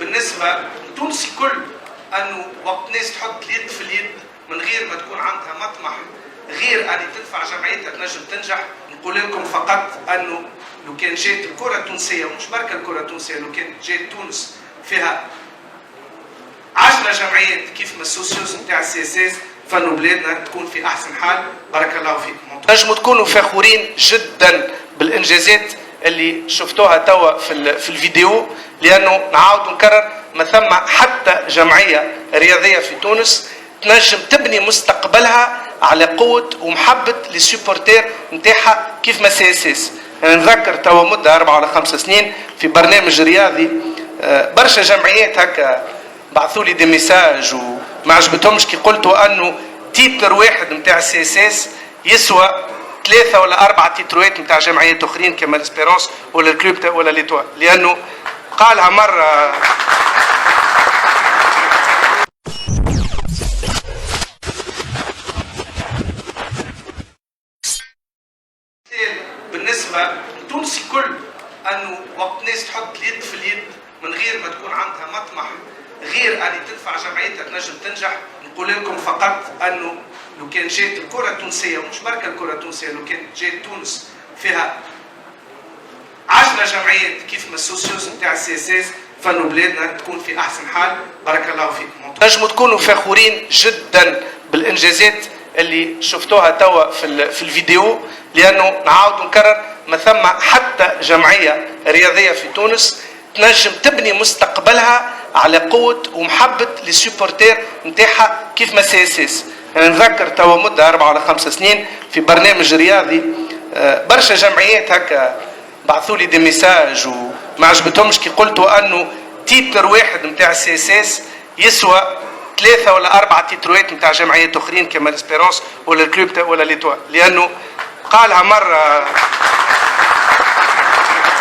بالنسبة لتونسي كل أنه وقت ناس تحط اليد في اليد من غير ما تكون عندها مطمح غير أن تدفع جمعيتها تنجم تنجح. نقول لكم فقط أنه لو كان جات الكرة التونسية ومش بركة الكرة التونسية، لو كان جات تونس فيها 10 جمعيات كيف ما السوسيوس نتاع السي اس اس، فانه بلادنا تكون في احسن حال. بارك الله فيكم. تنجموا تكونوا فخورين جدا بالانجازات اللي شفتوها توا في الفيديو، لانه نعاود نكرر ما ثم حتى جمعيه رياضيه في تونس تنجم تبني مستقبلها على قوه ومحبه لي سوبورتير نتاعها كيف ما سي اس اس. انا نذكر توا مده 4 ولا 5 سنين في برنامج رياضي برشا جمعيات هكا بعثوا لي دي ميساج وما عجبتهمش كي قلتوا انه تيتر واحد نتاع السي اس اس يسوى 3 ولا 4 تيتروات نتاع جمعيات اخرين كما الاسبيرونس ولا الكلوب ولا ليتوال، لانه قالها مره بالنسبه لتونسي كل انه وقت ناس تحط اليد في اليد من غير ما تكون عندها مطمح غير أن تدفع جمعيتها تنجم تنجح. نقول لكم فقط أنه لو كان جات الكرة التونسية ومش بركة الكرة التونسية، لو كان جات تونس فيها 10 جمعيات كيف ما السوسيوس نتاع السي اس اس، فانه بلادنا تكون في احسن حال. بارك الله فيكم. تنجموا تكونوا فخورين جدا بالانجازات اللي شفتوها توا في الفيديو، لانه نعاود نكرر ما ثم حتى جمعيه رياضيه في تونس تنجم تبني مستقبلها على قوه ومحبه لي سوبورتير نتاعها كيف ما سي اس اس. انا نذكر توا مده 4 ولا 5 سنين في برنامج رياضي برشا جمعيات هكا بعثوا لي دي ميساج وما عجبتهمش كي قلتوا انه تيتر واحد نتاع السي اس اس يسوى 3 ولا 4 تيتروات نتاع جمعيات اخرين كما الاسبيرونس ولا الكلوب ولا ليتوال، لانه قالها مره